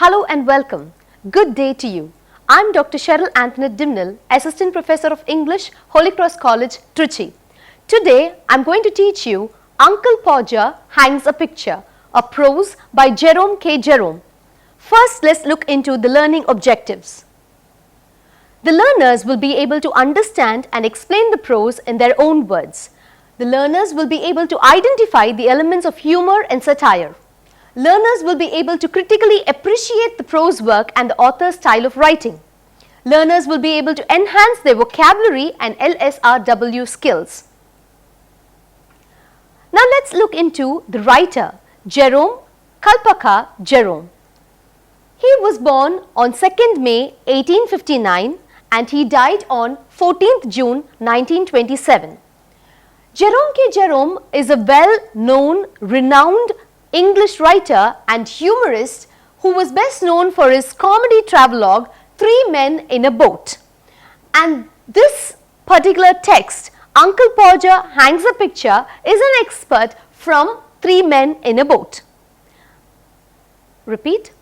Hello and welcome. Good day to you. I'm Dr. Cheryl dumenil, Assistant Professor of English, Holy Cross College, Trichy. Today, I'm going to teach you Uncle Podger Hangs a Picture, a prose by Jerome K. Jerome. First, let's look into the learning objectives. The learners will be able to understand and explain the prose in their own words. The learners will be able to identify the elements of humor and satire. Learners will be able to critically appreciate the prose work and the author's style of writing. Learners will be able to enhance their vocabulary and LSRW skills. Now let's look into the writer, Jerome Kalpaka Jerome. He was born on 2nd May 1859 and he died on 14th June 1927. Jerome K. Jerome is a well-known, renowned English writer and humorist who was best known for his comedy travelogue, Three Men in a Boat. And this particular text, Uncle Podger Hangs a Picture, is an expert from Three Men in a Boat. Repeat.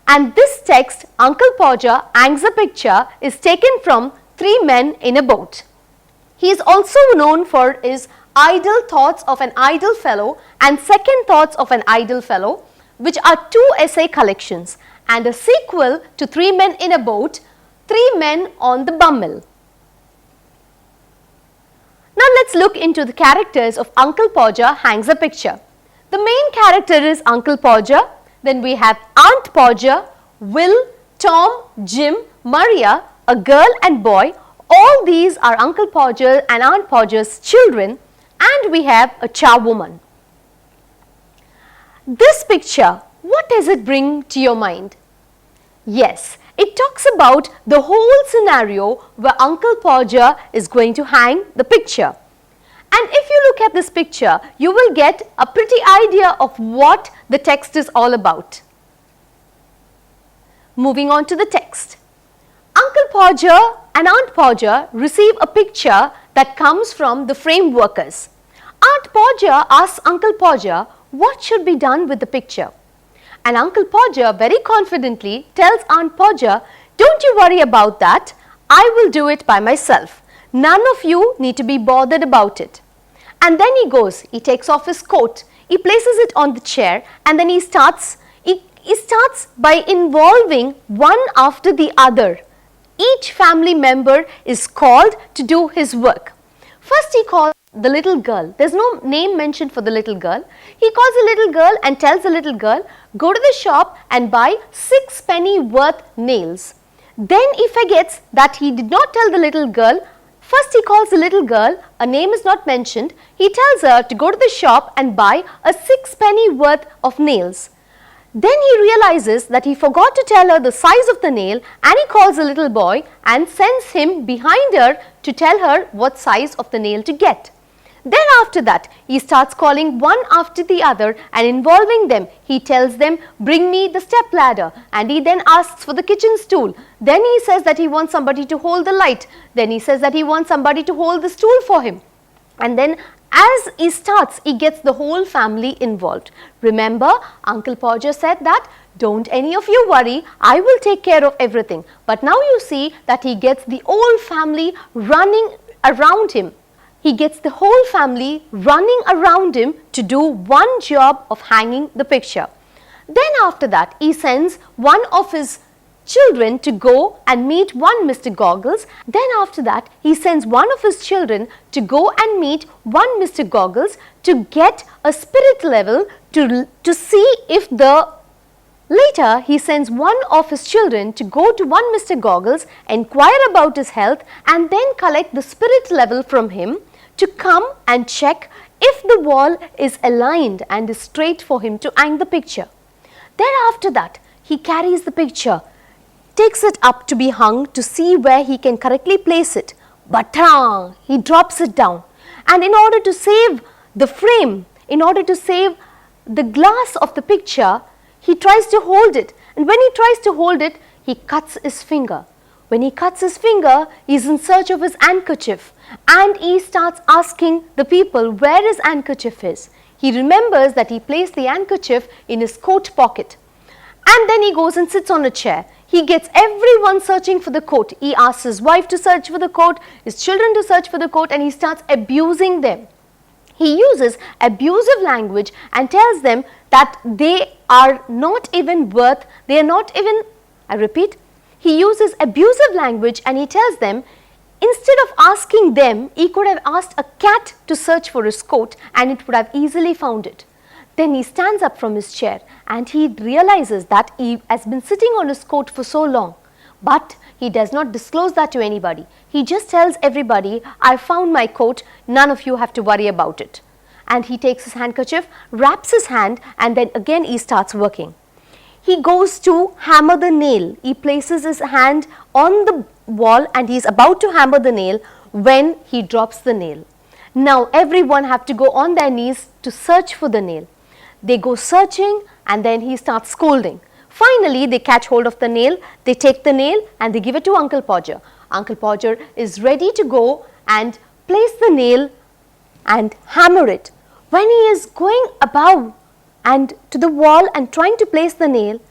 And this text, Uncle Podger Hangs a Picture, is taken from Three Men in a Boat. He is also known for his Idle Thoughts of an Idle Fellow and Second Thoughts of an Idle Fellow, which are two essay collections, and a sequel to Three Men in a Boat, Three Men on the Bummel. Now let's look into the characters of Uncle Podger Hangs a Picture. The main character is Uncle Podger. Then we have Aunt Podger, Will, Tom, Jim, Maria, a girl and boy. All these are Uncle Podger and Aunt Podger's children. And we have a charwoman. This picture, what does it bring to your mind? Yes, it talks about the whole scenario where Uncle Podger is going to hang the picture. And if you look at this picture, you will get a pretty idea of what the text is all about. Moving on to the text. Uncle Podger and Aunt Podger receive a picture that comes from the frame workers. Aunt Podger asks Uncle Podger what should be done with the picture. And Uncle Podger very confidently tells Aunt Podger, "Don't you worry about that, I will do it by myself. None of you need to be bothered about it." And then he goes, he takes off his coat, he places it on the chair, and then he starts by involving one after the other. Each family member is called to do his work. First he calls the little girl. There's no name mentioned for the little girl. He calls the little girl and tells the little girl, "Go to the shop and buy 6 penny worth nails." Then he forgets that he did not tell the little girl. First he calls the little girl, a name is not mentioned. He tells her to go to the shop and buy a 6 penny worth of nails. Then he realizes that he forgot to tell her the size of the nail, and he calls the little boy and sends him behind her to tell her what size of the nail to get. Then after that, he starts calling one after the other and involving them. He tells them, "Bring me the step ladder," and he then asks for the kitchen stool. Then he says that he wants somebody to hold the light. Then he says that he wants somebody to hold the stool for him. And then as he starts, he gets the whole family involved. Remember, Uncle Podger said that, "Don't any of you worry, I will take care of everything." But now you see that he gets the whole family running around him. He gets the whole family running around him to do one job of hanging the picture. Then after that, he sends one of his children to go and meet one Mr. Goggles. Then after that, he sends one of his children to go and meet one Mr. Goggles to get a spirit level to see if the... Later, he sends one of his children to go to one Mr. Goggles, inquire about his health, and then collect the spirit level from him to come and check if the wall is aligned and is straight for him to hang the picture. Then after that, he carries the picture, takes it up to be hung to see where he can correctly place it. But he drops it down. And in order to save the frame, in order to save the glass of the picture, he tries to hold it. And when he tries to hold it, he cuts his finger. When he cuts his finger, he is in search of his handkerchief. And he starts asking the people where his handkerchief is. He remembers that he placed the handkerchief in his coat pocket. And then he goes and sits on a chair. He gets everyone searching for the coat. He asks his wife to search for the coat, his children to search for the coat, and he starts abusing them. He uses abusive language and tells them that they are not even worth, they are not even, I repeat, he uses abusive language and he tells them, instead of asking them, he could have asked a cat to search for his coat and it would have easily found it. Then he stands up from his chair and he realizes that he has been sitting on his coat for so long. But he does not disclose that to anybody. He just tells everybody, I found my coat, none of you have to worry about it. And he takes his handkerchief, wraps his hand, and then again he starts working. He goes to hammer the nail. He places his hand on the wall and he is about to hammer the nail when he drops the nail. Now everyone have to go on their knees to search for the nail. They go searching and then he starts scolding. Finally, they catch hold of the nail, they take the nail and they give it to Uncle Podger. Uncle Podger is ready to go and place the nail and hammer it. When he is going above and to the wall and trying to place the nail,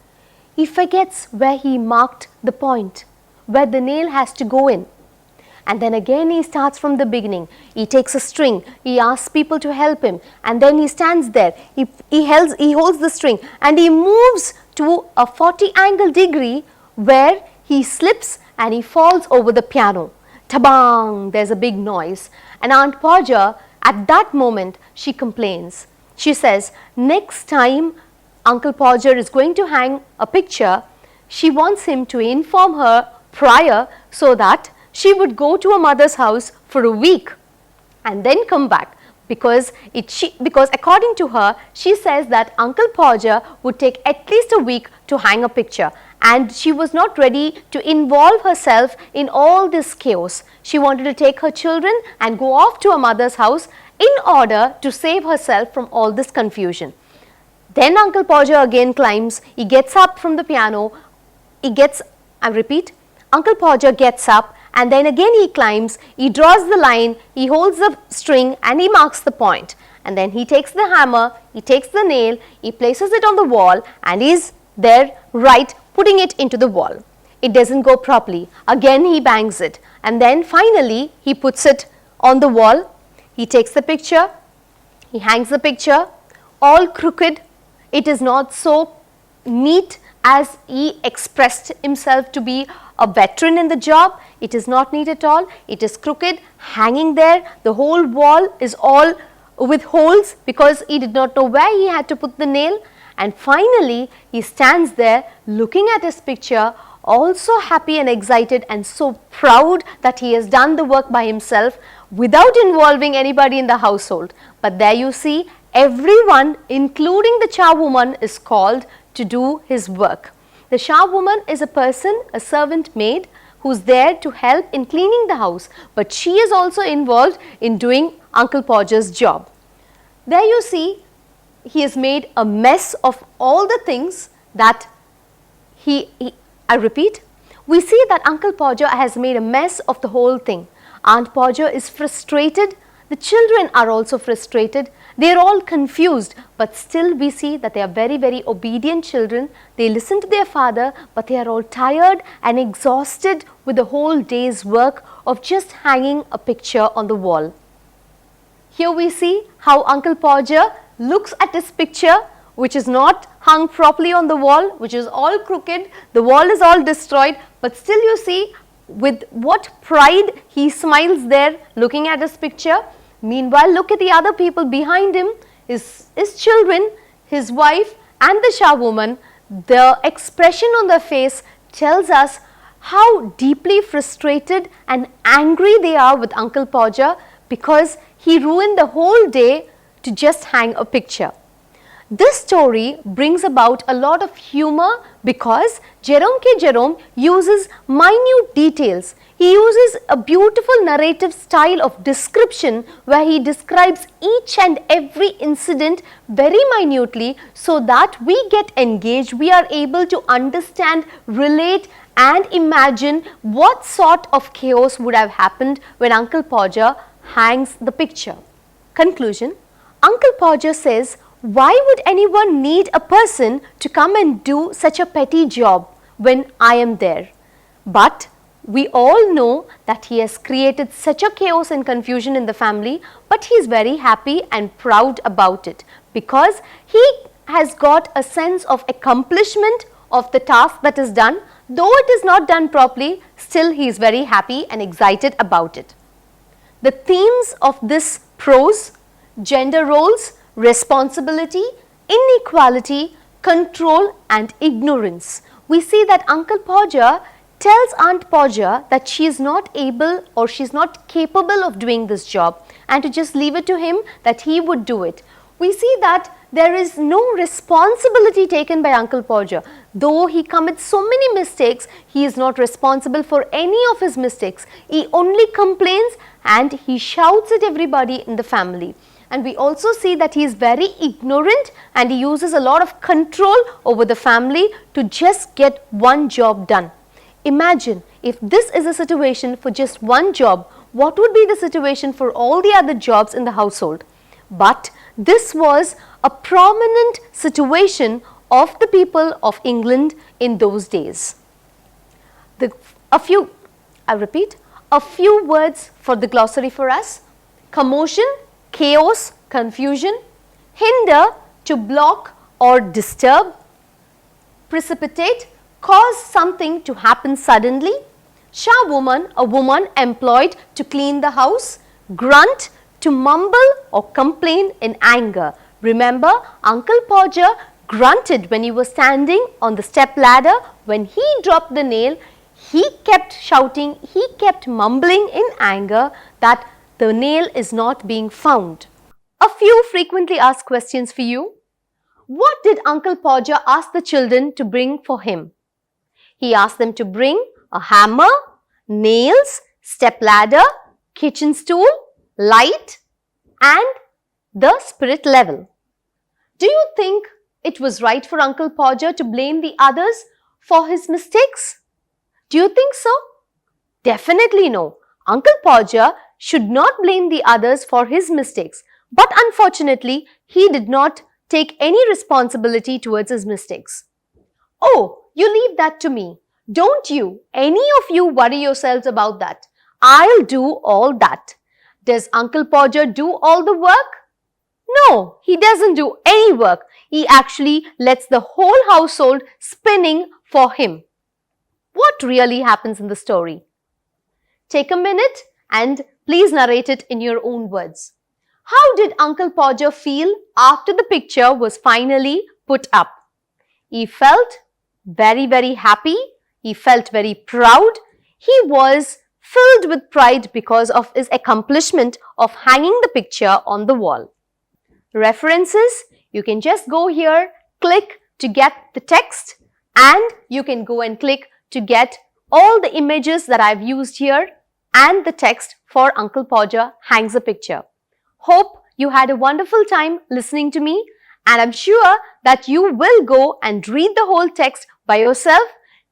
he forgets where he marked the point, where the nail has to go in. And then again he starts from the beginning. He takes a string, he asks people to help him, and then he stands there, he holds the string and he moves to a 40 degree where he slips and he falls over the piano. Tabang! There's a big noise. And Aunt Podger, at that moment, she complains. She says, next time Uncle Podger is going to hang a picture, she wants him to inform her prior so that she would go to her mother's house for a week and then come back, because according to her, she says that Uncle Podger would take at least a week to hang a picture and she was not ready to involve herself in all this chaos. She wanted to take her children and go off to her mother's house in order to save herself from all this confusion. Then Uncle Podger again climbs, he gets up from the piano, Uncle Podger gets up and then again he climbs, he draws the line, he holds the string and he marks the point. And then he takes the hammer, he takes the nail, he places it on the wall and is there putting it into the wall. It doesn't go properly. Again he bangs it and then finally he puts it on the wall. He takes the picture, he hangs the picture, all crooked. It is not so neat as he expressed himself to be a veteran in the job. It is not neat at all. It is crooked, hanging there. The whole wall is all with holes because he did not know where he had to put the nail. And finally, he stands there looking at his picture, also happy and excited and so proud that he has done the work by himself without involving anybody in the household. But there you see, everyone, including the charwoman, is called to do his work. The charwoman is a person, a servant maid, who's there to help in cleaning the house, but she is also involved in doing Uncle Podger's job. There you see, he has made a mess of all the things that I repeat, we see that Uncle Podger has made a mess of the whole thing. Aunt Podger is frustrated, the children are also frustrated, they are all confused, but still we see that they are very, very obedient children. They listen to their father, but they are all tired and exhausted with the whole day's work of just hanging a picture on the wall. Here we see how Uncle Podger looks at his picture, which is not hung properly on the wall, which is all crooked, the wall is all destroyed, but still you see with what pride he smiles there looking at his picture. Meanwhile, look at the other people behind him, his children, his wife and the charwoman. The expression on their face tells us how deeply frustrated and angry they are with Uncle Podger because he ruined the whole day to just hang a picture. This story brings about a lot of humor because Jerome K. Jerome uses minute details. He uses a beautiful narrative style of description where he describes each and every incident very minutely so that we get engaged, we are able to understand, relate and imagine what sort of chaos would have happened when Uncle Podger hangs the picture. Conclusion: Uncle Podger says, Why would anyone need a person to come and do such a petty job when I am there? But we all know that he has created such a chaos and confusion in the family, but he is very happy and proud about it because he has got a sense of accomplishment of the task that is done. Though it is not done properly, still he is very happy and excited about it. The themes of this prose: gender roles, responsibility, inequality, control and ignorance. We see that Uncle Podger tells Aunt Podger that she is not able or she is not capable of doing this job and to just leave it to him that he would do it. We see that there is no responsibility taken by Uncle Podger. Though he commits so many mistakes, he is not responsible for any of his mistakes. He only complains and he shouts at everybody in the family. And we also see that he is very ignorant and he uses a lot of control over the family to just get one job done. Imagine if this is a situation for just one job, what would be the situation for all the other jobs in the household? But this was a prominent situation of the people of England in those days. A few words for the glossary for us: commotion, chaos, confusion; hinder, to block or disturb; precipitate, cause something to happen suddenly; charwoman, a woman employed to clean the house; grunt, to mumble or complain in anger. Remember, Uncle Podger grunted when he was standing on the step ladder. When he dropped the nail, he kept shouting, he kept mumbling in anger that the nail is not being found. A few frequently asked questions for you. What did Uncle Podger ask the children to bring for him? He asked them to bring a hammer, nails, step ladder, kitchen stool, light and the spirit level. Do you think it was right for Uncle Podger to blame the others for his mistakes? Do you think so? Definitely no. Uncle Podger should not blame the others for his mistakes, but unfortunately he did not take any responsibility towards his mistakes. Oh, you leave that to me. Don't you, any of you, worry yourselves about that. I'll do all that. Does Uncle Podger do all the work? No, he doesn't do any work. He actually lets the whole household spinning for him. What really happens in the story? Take a minute and please narrate it in your own words. How did Uncle Podger feel after the picture was finally put up? He felt very, very happy. He felt very proud. He was filled with pride because of his accomplishment of hanging the picture on the wall. References, you can just go here, click to get the text, and you can go and click to get all the images that I've used here and the text for Uncle Podger hangs a picture. Hope you had a wonderful time listening to me, and I'm sure that you will go and read the whole text by yourself.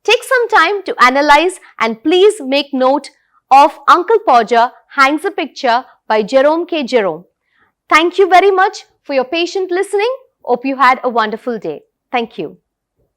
Take some time to analyze and please make note of Uncle Podger hangs a picture by Jerome K. Jerome. Thank you very much for your patient listening. Hope you had a wonderful day. Thank you.